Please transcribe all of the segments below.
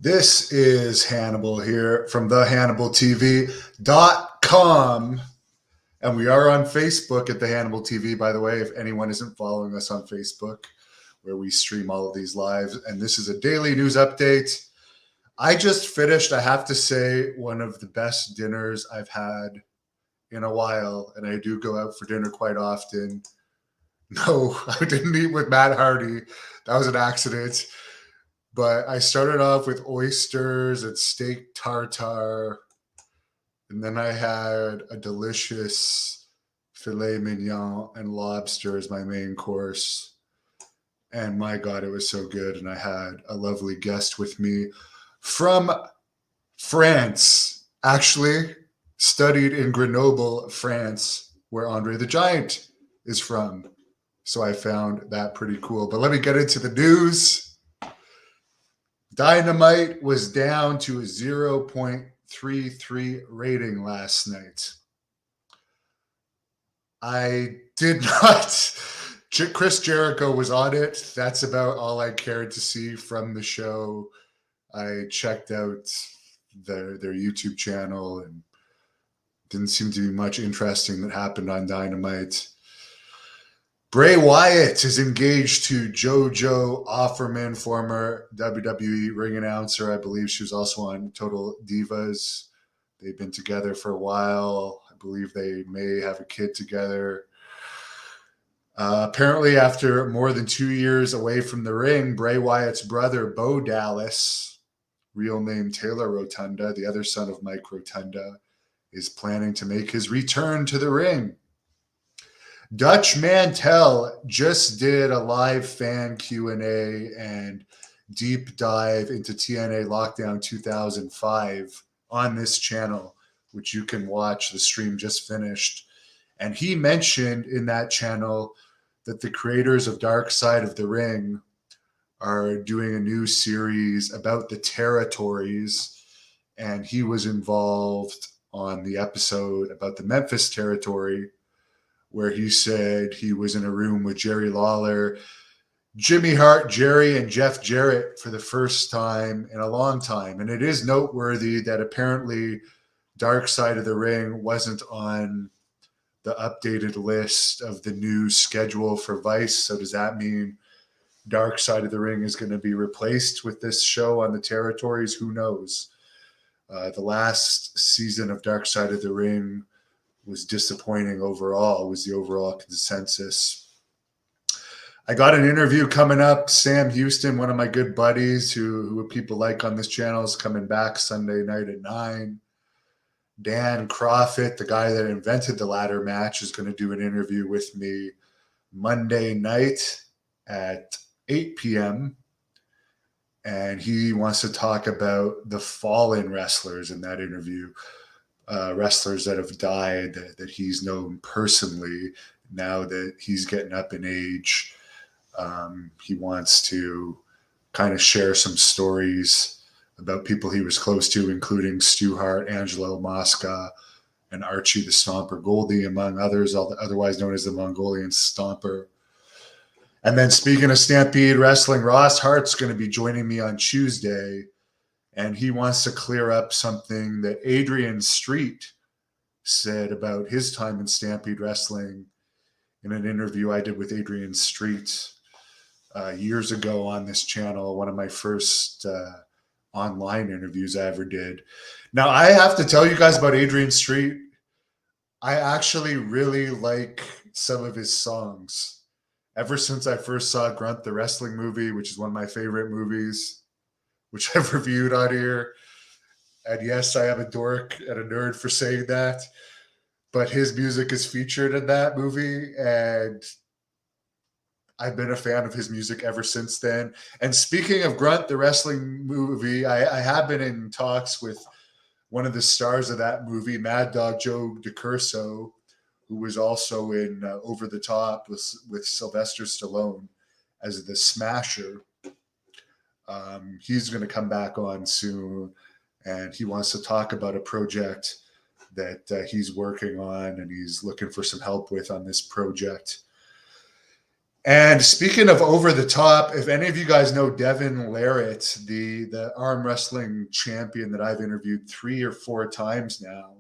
This is Hannibal here from thehannibaltv.com. And we are on Facebook at the Hannibal TV, by the way, if anyone isn't following us on Facebook, where we stream all of these lives. And this is a daily news update. I just finished, I have to say, one of the best dinners I've had in a while. And I do go out for dinner quite often. No, I didn't eat with Matt Hardy. That was an accident. But I started off with oysters and steak tartare. And then I had a delicious filet mignon and lobster as my main course. And my God, it was so good. And I had a lovely guest with me from France, actually studied in Grenoble, France, where Andre the Giant is from. So I found that pretty cool. But let me get into the news. Dynamite was down to a 0.33 rating last night. I did not. Chris Jericho was on it. That's about all I cared to see from the show. I checked out their YouTube channel and didn't seem to be much interesting that happened on Dynamite. Bray Wyatt is engaged to JoJo Offerman, former WWE ring announcer. I believe she was also on Total Divas. They've been together for a while. I believe they may have a kid together. Apparently, after more than 2 years away from the ring, Bray Wyatt's brother, Bo Dallas, real name Taylor Rotunda, the other son of Mike Rotunda, is planning to make his return to the ring. Dutch Mantel just did a live fan Q&A and deep dive into TNA Lockdown 2005 on this channel, which you can watch. The stream just finished. And he mentioned in that channel that the creators of Dark Side of the Ring are doing a new series about the territories. And he was involved on the episode about the Memphis territory, where he said he was in a room with Jerry Lawler, Jimmy Hart, Jerry, and Jeff Jarrett for the first time in a long time. And it is noteworthy that apparently Dark Side of the Ring wasn't on the updated list of the new schedule for Vice. So does that mean Dark Side of the Ring is going to be replaced with this show on the territories? Who knows? The last season of Dark Side of the Ring was disappointing overall, was the overall consensus. I got an interview coming up. Sam Houston, one of my good buddies who people like on this channel, is coming back Sunday night at 9. Dan Crawford, the guy that invented the ladder match, is going to do an interview with me Monday night at 8 p.m. And he wants to talk about the fallen wrestlers in that interview. Wrestlers that have died that he's known personally now that he's getting up in age. He wants to kind of share some stories about people he was close to, including Stu Hart, Angelo Mosca, and Archie the Stomper Goldie, among others, otherwise known as the Mongolian Stomper. And then speaking of Stampede Wrestling, Ross Hart's going to be joining me on Tuesday. And he wants to clear up something that Adrian Street said about his time in Stampede Wrestling in an interview I did with Adrian Street years ago on this channel, one of my first online interviews I ever did. Now, I have to tell you guys about Adrian Street. I actually really like some of his songs. Ever since I first saw Grunt the Wrestling movie, which is one of my favorite movies, which I've reviewed on here. And yes, I am a dork and a nerd for saying that, but his music is featured in that movie, and I've been a fan of his music ever since then. And speaking of Grunt, the wrestling movie, I have been in talks with one of the stars of that movie, Mad Dog Joe DiCurso, who was also in Over the Top with Sylvester Stallone as the Smasher. He's going to come back on soon, and he wants to talk about a project that he's working on and he's looking for some help with on this project. And speaking of over the top, if any of you guys know Devin Larratt, the arm wrestling champion that I've interviewed 3 or 4 times now,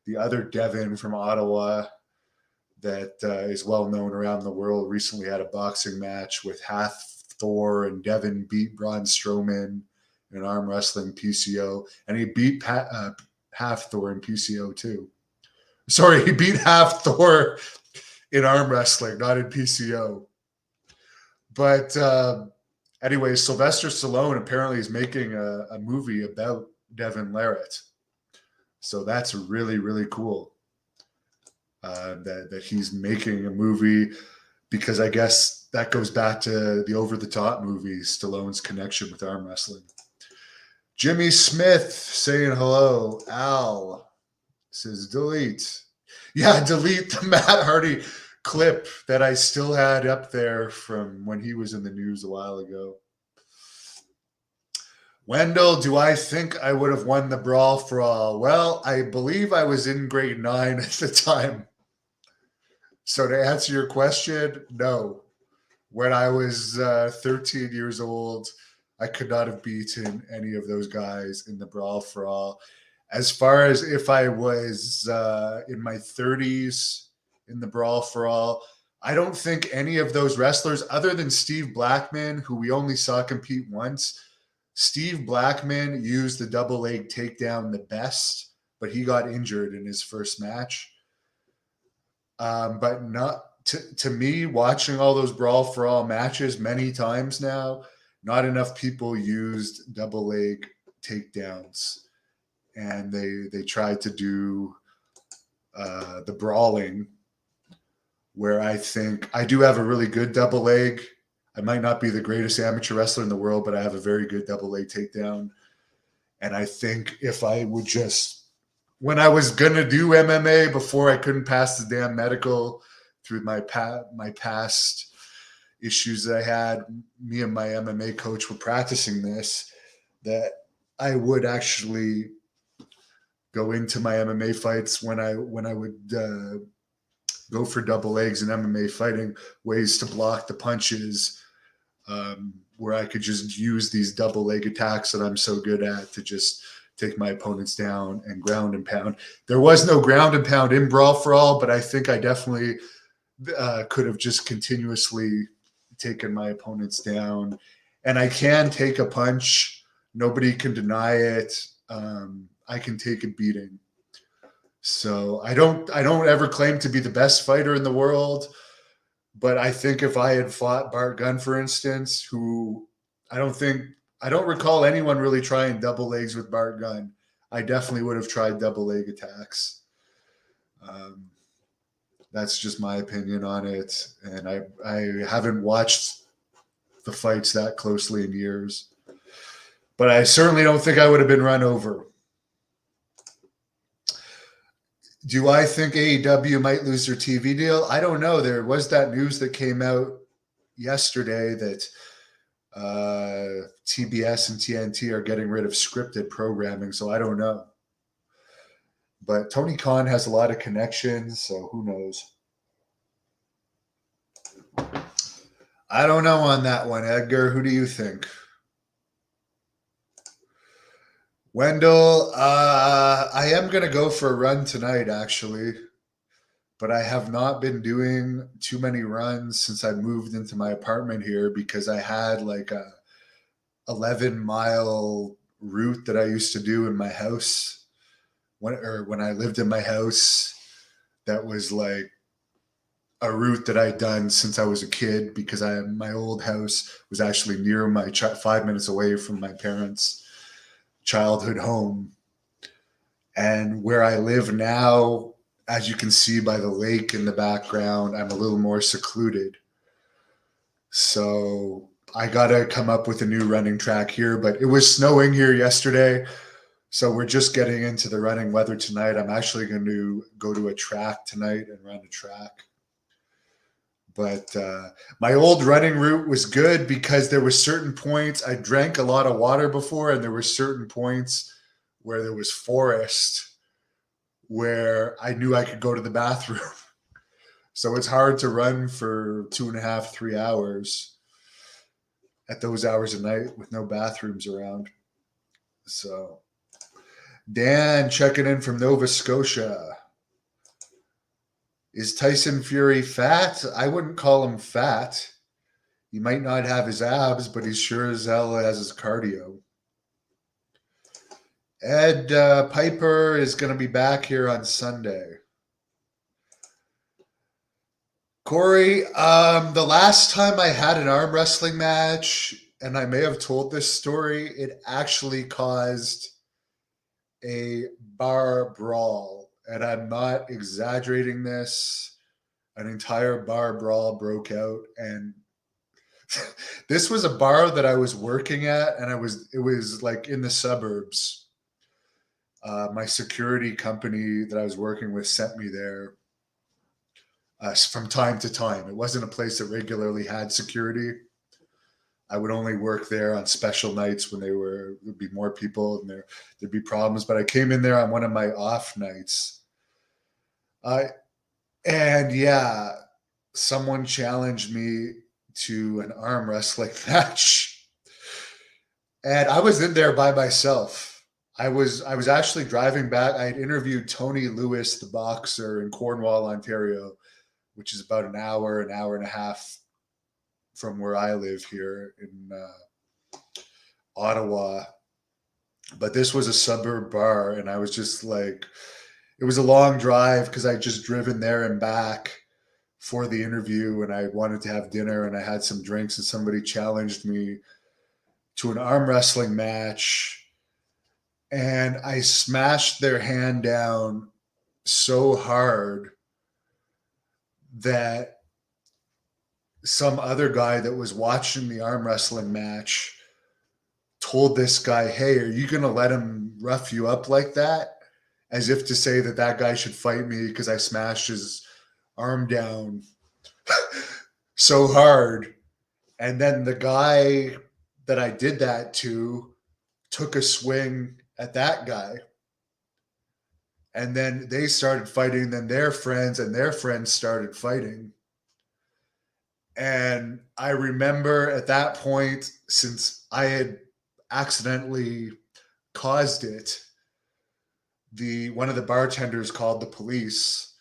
the other Devin from Ottawa that is well known around the world, recently had a boxing match with Thor, and Devin beat Braun Strowman in arm wrestling PCO, and he beat Thor in PCO too. Sorry, he beat Thor in arm wrestling, not in PCO. But anyway, Sylvester Stallone apparently is making a movie about Devin Larratt. So that's really, really cool that he's making a movie, because I guess that goes back to the over-the-top movies, Stallone's connection with arm wrestling. Jimmy Smith saying hello. Al says delete. Yeah, delete the Matt Hardy clip that I still had up there from when he was in the news a while ago. Wendell, do I think I would have won the Brawl for All? Well, I believe I was in grade 9 at the time. So to answer your question, no. When I was 13 years old, I could not have beaten any of those guys in the Brawl for All. As far as if I was in my 30s in the Brawl for All, I don't think any of those wrestlers, other than Steve Blackman, who we only saw compete once, Steve Blackman used the double leg takedown the best, but he got injured in his first match. But not to me, watching all those Brawl for All matches many times now, not enough people used double leg takedowns, and they tried to do the brawling, where I think I do have a really good double leg. I might not be the greatest amateur wrestler in the world, but I have a very good double leg takedown. And I think if I would just, when I was going to do MMA before I couldn't pass the damn medical through my past issues that I had, me and my MMA coach were practicing this, that I would actually go into my MMA fights when I would go for double legs in MMA fighting, ways to block the punches, where I could just use these double leg attacks that I'm so good at to just take my opponents down and ground and pound. There was no ground and pound in Brawl for All, but I think I definitely could have just continuously taken my opponents down. And I can take a punch. Nobody can deny it. I can take a beating. So I don't ever claim to be the best fighter in the world, but I think if I had fought Bart Gunn, for instance, who I don't recall anyone really trying double legs with Bart Gunn, I definitely would have tried double leg attacks. That's just my opinion on it. And I haven't watched the fights that closely in years, but I certainly don't think I would have been run over. Do I think AEW might lose their TV deal? I don't know. There was that news that came out yesterday that TBS and TNT are getting rid of scripted programming, so I don't know. But Tony Khan has a lot of connections, so who knows? I don't know on that one, Edgar. Who do you think? Wendell, I am going to go for a run tonight, actually. But I have not been doing too many runs since I moved into my apartment here, because I had like a 11-mile route that I used to do in my house when I lived in my house. That was like a route that I'd done since I was a kid, because my old house was actually near 5 minutes away from my parents' childhood home. And where I live now, as you can see by the lake in the background, I'm a little more secluded. So I got to come up with a new running track here, but it was snowing here yesterday. So we're just getting into the running weather tonight. I'm actually going to go to a track tonight and run a track. But my old running route was good because there were certain points. I drank a lot of water before, and there were certain points where there was forest where I knew I could go to the bathroom. So it's hard to run for 2.5, 3 hours at those hours of night with no bathrooms around. So Dan checking in from Nova Scotia. Is Tyson Fury fat? I wouldn't call him fat. He might not have his abs, but he sure as hell has his cardio. Ed Piper is going to be back here on Sunday. Corey, the last time I had an arm wrestling match, and I may have told this story, it actually caused a bar brawl. And I'm not exaggerating this. An entire bar brawl broke out. And this was a bar that I was working at, and it was like in the suburbs. My security company that I was working with sent me there from time to time. It wasn't a place that regularly had security. I would only work there on special nights when there'd be more people and there'd be problems. But I came in there on one of my off nights. And yeah, someone challenged me to an arm wrestling match. And I was in there by myself. I was actually driving back. I had interviewed Tony Lewis, the boxer, in Cornwall, Ontario, which is about an hour and a half from where I live here in Ottawa. But this was a suburb bar, and I was just like, it was a long drive because I just driven there and back for the interview, and I wanted to have dinner, and I had some drinks, and somebody challenged me to an arm wrestling match, and I smashed their hand down so hard that some other guy that was watching the arm wrestling match told this guy, "Hey, are you going to let him rough you up like that?" As if to say that that guy should fight me because I smashed his arm down so hard. And then the guy that I did that to took a swing at that guy. And then they started fighting. Then their friends and their friends started fighting. And I remember at that point, since I had accidentally caused it, one of the bartenders called the police,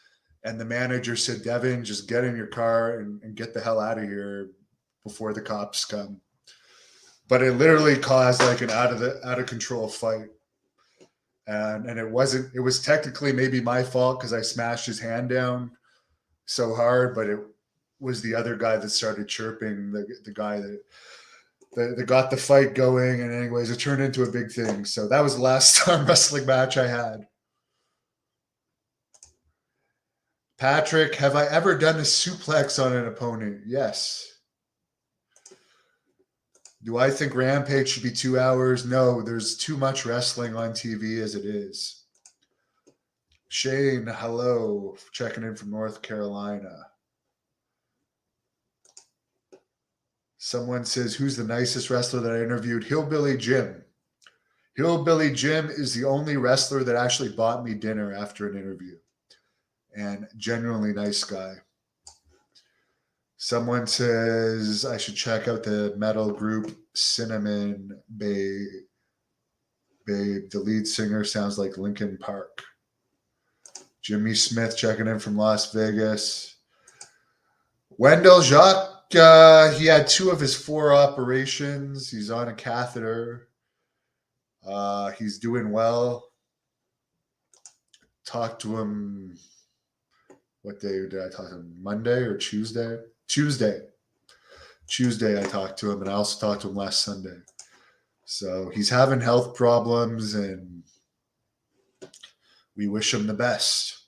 and the manager said, "Devin, just get in your car and get the hell out of here before the cops come." But it literally caused like an out of control fight. And it was technically maybe my fault because I smashed his hand down so hard, but it was the other guy that started chirping, the guy that got the fight going. And anyways, it turned into a big thing. So that was the last arm wrestling match I had. Patrick, have I ever done a suplex on an opponent? Yes. Do I think Rampage should be 2 hours? No, there's too much wrestling on TV as it is. Shane, hello, checking in from North Carolina. Someone says, who's the nicest wrestler that I interviewed? Hillbilly Jim. Hillbilly Jim is the only wrestler that actually bought me dinner after an interview. And genuinely nice guy. Someone says I should check out the metal group Cinnamon Babe. The lead singer sounds like Linkin Park. Jimmy Smith checking in from Las Vegas. Wendell Jacques, he had 2 of his 4 operations. He's on a catheter. He's doing well. Talked to him. What day did I talk to him? Monday or Tuesday? Tuesday I talked to him, and I also talked to him last Sunday. So he's having health problems, and we wish him the best.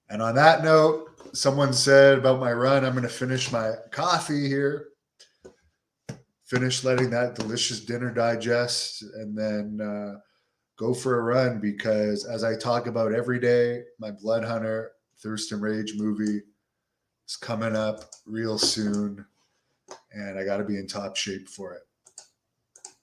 And on that note, someone said about my run, I'm going to finish my coffee here, finish letting that delicious dinner digest, and then go for a run because, as I talk about every day, my Blood Hunter Thirst and Rage movie is coming up real soon, and I got to be in top shape for it.